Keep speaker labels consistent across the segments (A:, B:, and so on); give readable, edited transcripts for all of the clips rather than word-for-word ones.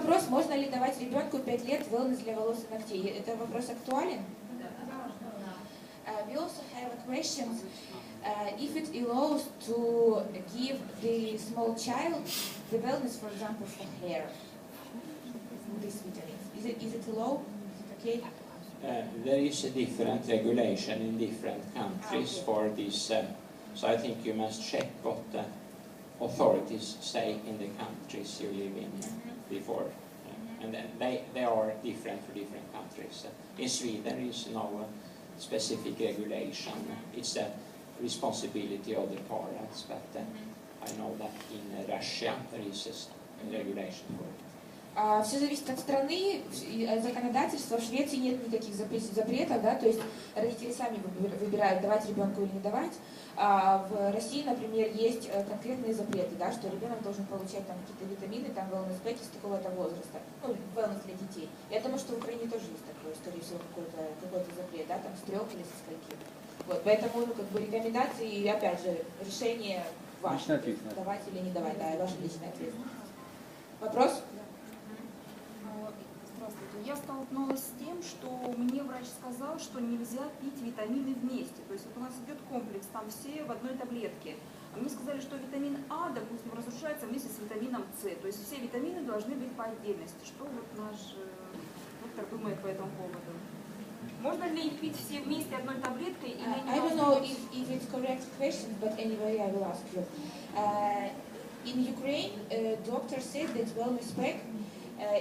A: вопрос, можно ли давать ребенку 5 лет wellness для волос и ногтей. Это вопрос актуален? We also have a question. If it allows to give the small child the wellness, for example, for hair, these vitamins, is it allowed? Is it okay?
B: There is a different regulation in different countries for this, so I think you must check what the authorities say in the countries you live in before, and then they are different for different countries. In Sweden there is no specific regulation. It's a responsibility of the parents, but I know that in Russia there is a regulation for it.
A: Все зависит от страны, от законодательства. В Швеции нет никаких запретов, да, то есть родители сами выбирают, давать ребенку или не давать. В России, например, есть конкретные запреты, да, что ребенок должен получать там какие-то витамины, там wellness пэки с такого-то возраста, ну, wellness для детей. Я думаю, что в Украине тоже есть такое, скорее всего, какой-то запрет, да, там с 3 или со скольки. Вот, поэтому, ну, как бы рекомендации и, опять же, решение ваше, давать или не давать, да, ваша личная ответственность. Вопрос?
C: Я столкнулась с тем, что мне врач сказал, что нельзя пить витамины вместе. То есть вот у нас идет комплекс, там все в одной таблетке. А мне сказали, что витамин А, допустим, разрушается вместе с витамином С. То есть все витамины должны быть по отдельности. Что вот наш доктор думает по этому поводу? Можно ли их пить все вместе одной таблеткой?
A: I don't know if it's correct question, but anyway, I will ask you. In Ukraine, doctor said that wellness pack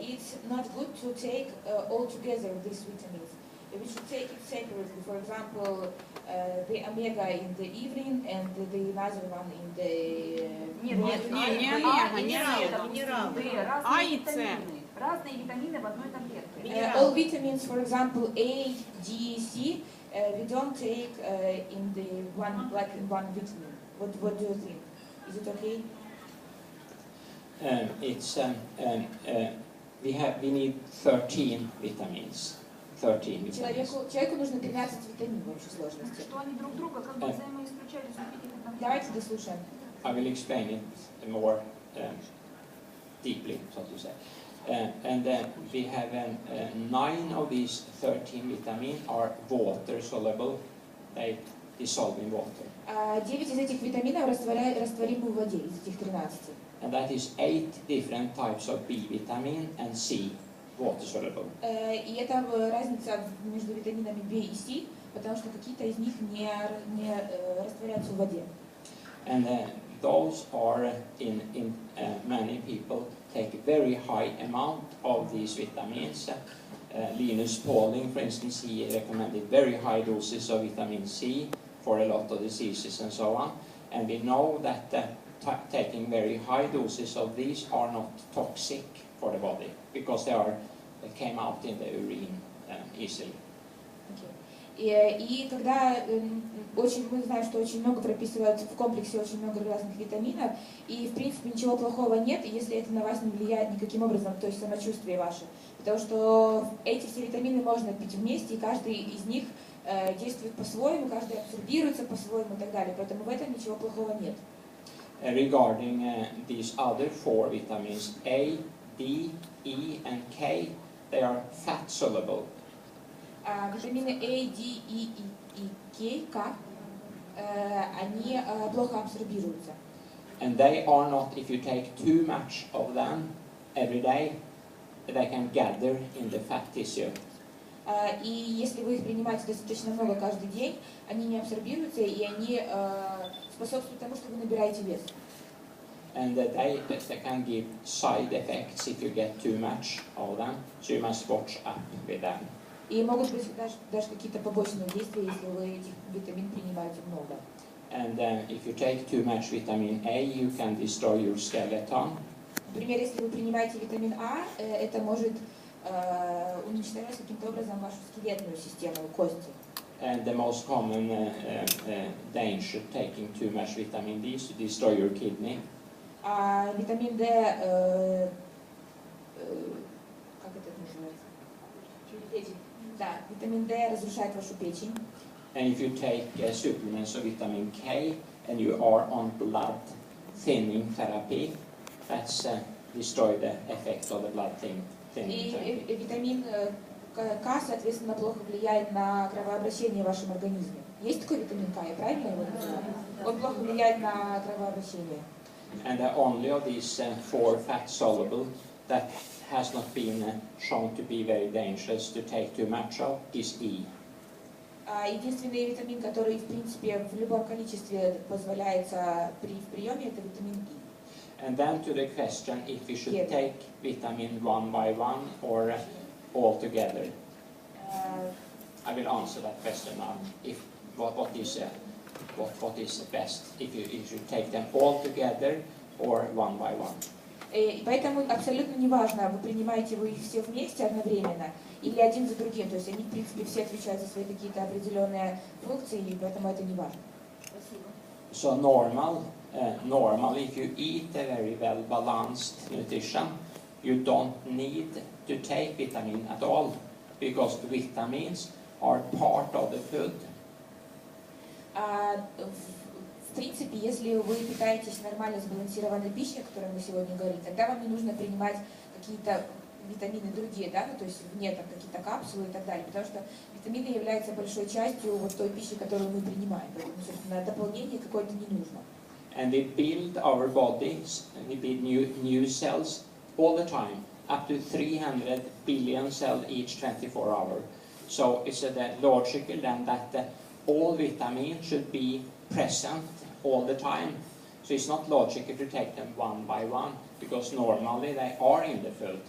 A: it's not good to take all together these vitamins. We should take it separately. For example, the omega in the evening and the another one in the...
C: А и С. Разные витамины в одной таблетке.
A: All vitamins, for example, A, D, C, we don't take in the one, like in one vitamin. What do you think? Is it okay?
B: We need 13 vitamins. 13 vitamins.
A: Человеку нужно 13 витаминов в общей сложности.
C: Что они друг друга как бы взаимоисключают.
A: Давайте дослушаем.
B: I will explain it more deeply, so to say. We have 9 of these 13 vitamins are water soluble. They dissolve in water.
A: 9 из этих витаминов растворимы в воде, из этих 13.
B: And that is 8 different types of B vitamin and C, water soluble.
A: И это разница между витаминами B и C, потому что какие-то из них не растворяются в воде.
B: And those are in many people take a very high amount of these vitamins. Linus Pauling, for instance, he recommended very high doses of vitamin C for a lot of diseases and so on. And we know that taking very high doses of these are not toxic for the body because they came out in the urine easily.
A: И когда мы знаем, что очень много прописывают в комплексе очень много разных витаминов, и в принципе ничего плохого нет, если это на вас не влияет никаким образом, то есть самочувствие ваше. Потому что эти все витамины можно пить вместе, и каждый из них действует по-своему, каждый абсорбируется по-своему и так далее. Поэтому в этом ничего плохого нет.
B: Regarding these other 4 vitamins, A, D, E and K, they are fat soluble.
A: Витамины A, D, E и K, они плохо абсорбируются.
B: And they are not, if you take too much of them every day, they can gather in the fat tissue.
A: И если вы их принимаете достаточно много каждый день, они не абсорбируются, и они способствуют тому, что вы набираете вес.
B: And they can give side effects if you get too much of them, so you must watch up with them.
A: И могут быть даже какие-то побочные действия, если вы этих витамин принимаете много.
B: And if you take too much vitamin A, you can destroy your skeleton.
A: Например, если вы принимаете витамин А, это может уничтожать каким-то образом вашу скелетную систему, кости.
B: And the most common danger taking too much vitamin D is to destroy your kidney.
A: Витамин D, как это называется? Да, витамин D разрушает вашу печень.
B: And if you take supplements of vitamin K and you are on blood thinning therapy, that's destroy the effect of the blood thinning.
A: И витамин К, соответственно, плохо влияет на кровообращение в вашем организме. Есть такой витамин К, я правильно его называю? Он плохо влияет на кровообращение.
B: And the only of these 4 fat soluble that has not been shown to be very dangerous to take too much of is E.
A: Единственный витамин, который, в принципе, в любом количестве позволяется при приеме, это витамин И.
B: And then to the question if we should take vitamin one by one or all together. I will answer that question now. If what is best? If you should take them all together or one by one.
A: И поэтому абсолютно неважно, вы принимаете вы их все вместе одновременно или один за другим. То есть они, в принципе, все отвечают за свои какие-то определенные функции, и поэтому это не важно.
C: Спасибо.
B: So normal, if you eat a very well balanced nutrition, you don't need to take vitamin at all, because vitamins are part of the food.
A: В принципе, если вы питаетесь нормально сбалансированной пищей, о которой мы сегодня говорили, тогда вам не нужно принимать какие-то витамины другие, да, ну, то есть вне там какие-то капсулы и так далее, потому что витамины являются большой частью вот той пищи, которую мы принимаем, поэтому, собственно, дополнение какое-то не нужно.
B: And we build our bodies, and we build new cells all the time, up to 300 billion cells each 24 hours. So it's logical then that all vitamins should be present all the time. So it's not logical to take them one by one, because normally they are in the food.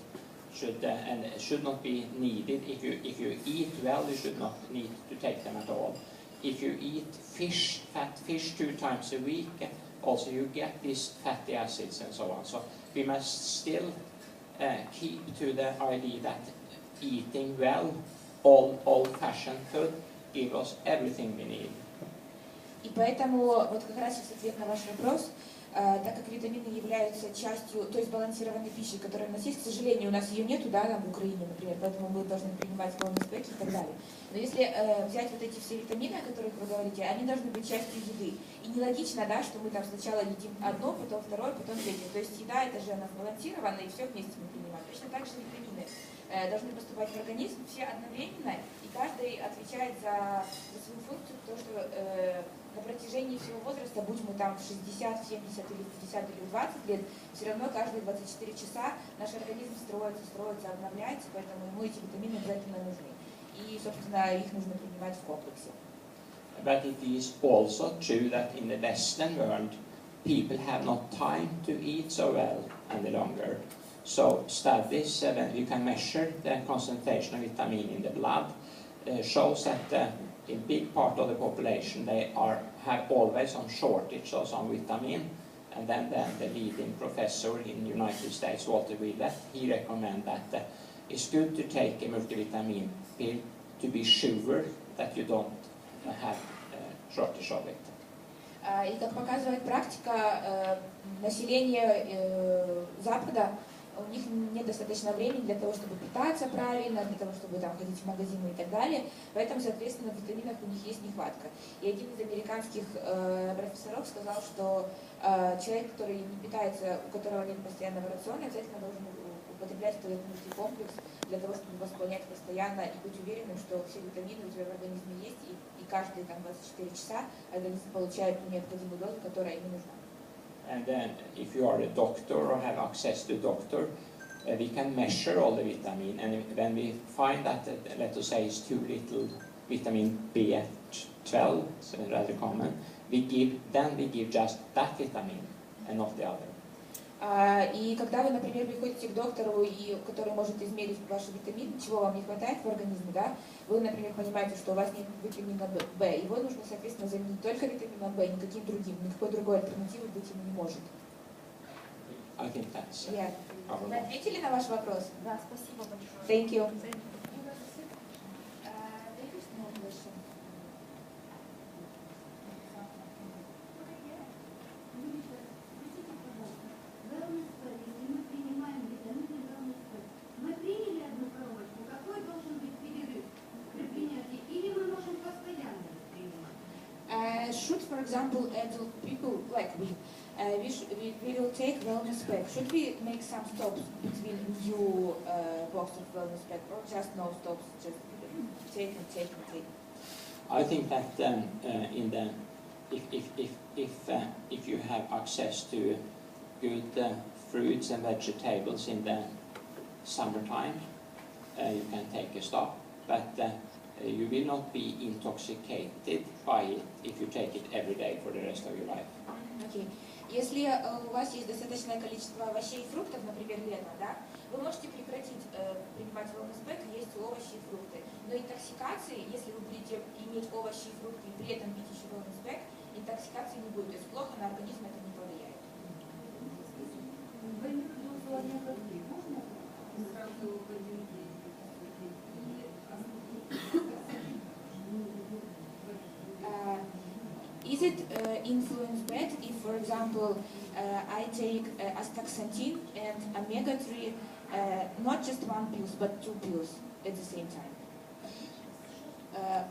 B: And should not be needed. If you eat well, you should not need to take them at all. If you eat fish, fat fish 2 times a week, also you get these fatty acids and so on. So we must still keep to the idea that eating well, old-fashioned food, gives us everything we need.
A: И поэтому, вот как раз в ответ на ваш вопрос, так как витамины являются частью той сбалансированной пищи, которая у нас есть, к сожалению, у нас ее нету, да, там в Украине, например, поэтому мы должны принимать полные спеки и так далее. Но если взять вот эти все витамины, о которых вы говорите, они должны быть частью еды. И нелогично, да, что мы там сначала едим одно, потом второе, потом третье. То есть еда, это же она сбалансирована, и все вместе мы принимаем. Точно так же витамины должны поступать в организм все одновременно, и каждый отвечает за свою функцию, потому что на протяжении всего возраста, будь мы там 60, 70 или 50 или 20 лет, все равно каждые 24 часа наш организм строится, обновляется, поэтому ему эти витамины обязательно нужны. И, собственно, их нужно принимать в комплексе.
B: But it is also true that in the Western world, people have not time to eat so well any longer. So studies, when you can measure the concentration of vitamin in the blood, shows that in big part of the population they have always some shortage of some vitamin. And then the leading professor in the United States, Walter Willett, he recommends that it's good to take a multivitamin pill to be sure that you don't have shortage of it.
A: И как показывает практика, население Запада, у них нет достаточно времени для того, чтобы питаться правильно, для того, чтобы там ходить в магазины и так далее. Поэтому, соответственно, в витаминах у них есть нехватка. И один из американских профессоров сказал, что человек, который не питается, у которого нет постоянного рациона, обязательно должен употреблять этот мультикомплекс для того, чтобы восполнять постоянно и быть уверенным, что все витамины у тебя в организме есть, и каждые там 24 часа организм получает ту необходимую дозу, которая ему нужна.
B: And then, if you are a doctor or have access to a doctor, we can measure all the vitamin. And when we find that, let us say, it's too little vitamin B12, so rather common, we give just that vitamin and not the other.
A: И когда вы, например, приходите к доктору, который может измерить ваши витамины, чего вам не хватает в организме, да, вы, например, понимаете, что у вас нет витамина В, его нужно, соответственно, заменить только витамином В, никаким другим, никакой другой альтернативы быть ему не может. Вы ответили на ваш вопрос?
C: Да, спасибо большое.
A: Thank you. Should, for example, adult people like we we will take wellness pack. Should we make some stops between new box of wellness pack, or just no stops, just take and take and take?
B: I think that if you have access to good fruits and vegetables in the summertime, you can take a stop, but you will not be intoxicated by it if you take it every day for the rest of your life.
A: Okay. Если у вас есть достаточное количество овощей и фруктов, например, летом, да, вы можете прекратить принимать wellness pack, есть овощи и фрукты. Но интоксикации, если вы будете иметь овощи и фрукты и при этом пить еще wellness pack, интоксикации не будет. То есть плохо на организм это не повлияет. Is it influence bad if, for example, I take astaxanthin and omega-3, not just one pill, but 2 pills at the same time,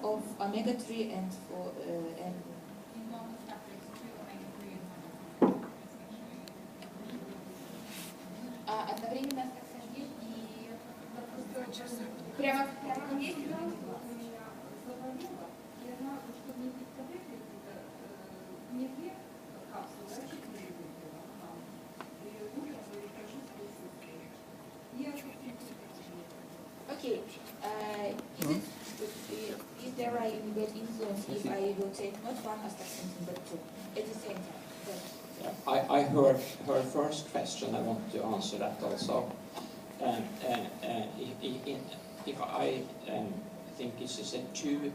A: of omega-3 and одновременно астаксантин и прямо вместе? Okay. Is there a bad influence if I will take not one astaxanthin but 2 at the same time?
B: I heard her first question. I want to answer that also. If I think it's a two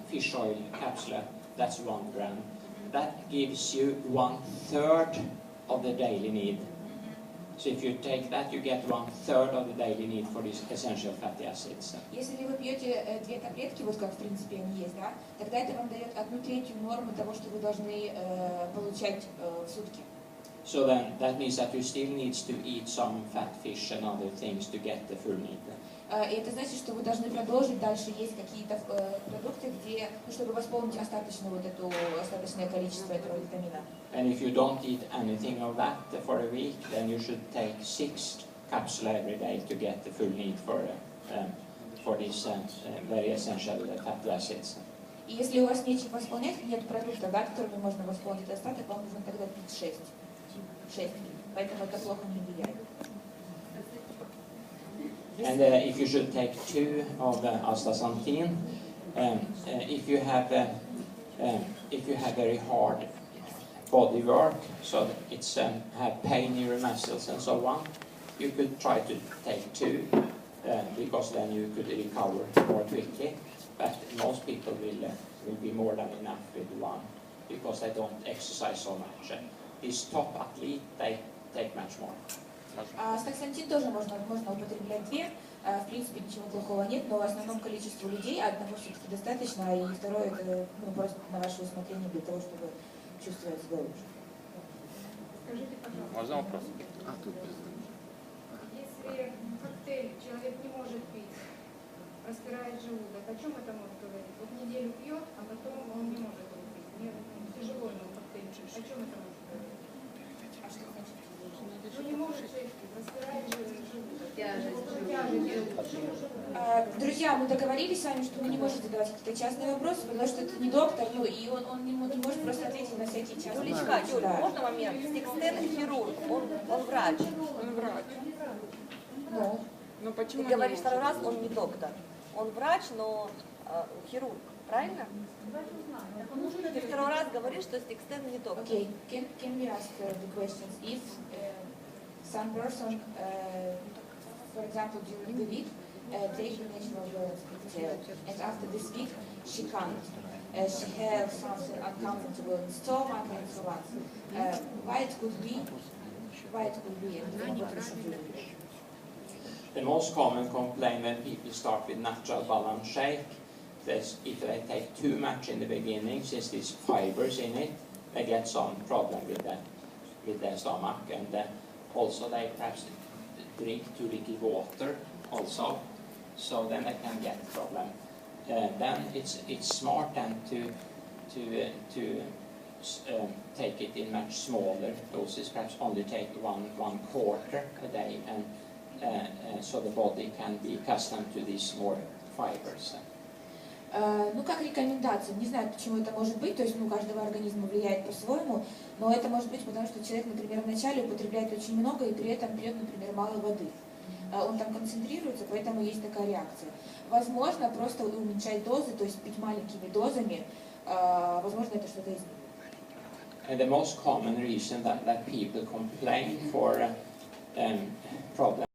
B: fish oil capsule, that's 1 gram. That gives you 1/3 of the daily need. So if you take that, you get 1/3 of the daily need for these essential fatty acids.
A: Если вы пьете 2 таблетки, вот как в принципе они есть, да, тогда это вам дает 1/3 нормы того, что вы должны получать в сутки.
B: So then that means that you still need to eat some fat fish and other things to get the full need.
A: И это значит, что вы должны продолжить дальше есть какие-то продукты, где, чтобы восполнить остаточное количество этого витамина.
B: And if you don't eat anything of that for a week, then you should take 6 capsules every day to get the full need for these very essential fatty acids.
A: И если у вас нечем восполнять, нет продуктов, да, которыми можно восполнить остаток, вам нужно тогда пить 6. Поэтому это плохо не влияет.
B: And if you should take 2 of astaxanthin, if you have very hard body work, so it's have pain in your muscles and so on, you could try to take 2 because then you could recover more quickly. But most people will be more than enough with 1 because they don't exercise so much. These top athletes, they take much more.
A: Астаксантин тоже можно употреблять 2. В принципе, ничего плохого нет, но в основном количеству людей одного все-таки достаточно, и второе это просто на ваше усмотрение для того, чтобы чувствовать себя лучше.
D: Скажите, пожалуйста.
E: Можно вопрос?
D: Если коктейль человек не может пить, распирает желудок, о чем это может говорить? Вот неделю пьет, а потом он не может его пить. Мне тяжело ему коктейль пить. О чем это может говорить?
A: А что значит?
D: Ну не может жить, распирает желудок.
A: Друзья, мы договорились с вами, что вы не можете задавать какие-то частные вопросы, потому что это не доктор, ну и он не может просто ответить на всякие частные вопросы.
F: Юлечка, можно момент? Стиг Стен хирург, он врач.
C: Он врач.
A: Ну.
C: Но почему
F: Ты говоришь второй раз, он не доктор. Он врач, но хирург, правильно? Ты второй раз говоришь, что Стиг Стен не доктор.
A: Okay, can we ask the questions? If some person, for example, during the week, take the natural wellness cocktail, and after this week, she can't. She has something uncomfortable in the stomach and so on. Why it could be? And what we should do?
B: The most common complaint when people start with natural balance shake is if they take too much in the beginning, since there's fibers in it, they get some problem with their stomach, and also they perhaps drink too little water also, so then they can get problem. Then it's smart then to take it in much smaller doses, perhaps only take one quarter a day, and so the body can be accustomed to these more fibers.
A: Ну, как рекомендация, не знаю, почему это может быть, то есть, у каждого организма влияет по-своему, но это может быть потому, что человек, например, вначале употребляет очень много и при этом пьет, например, мало воды. Он там концентрируется, поэтому есть такая реакция. Возможно, просто уменьшать дозы, то есть пить маленькими дозами, возможно, это что-то изменит.
B: And the most common reason that people complain for problems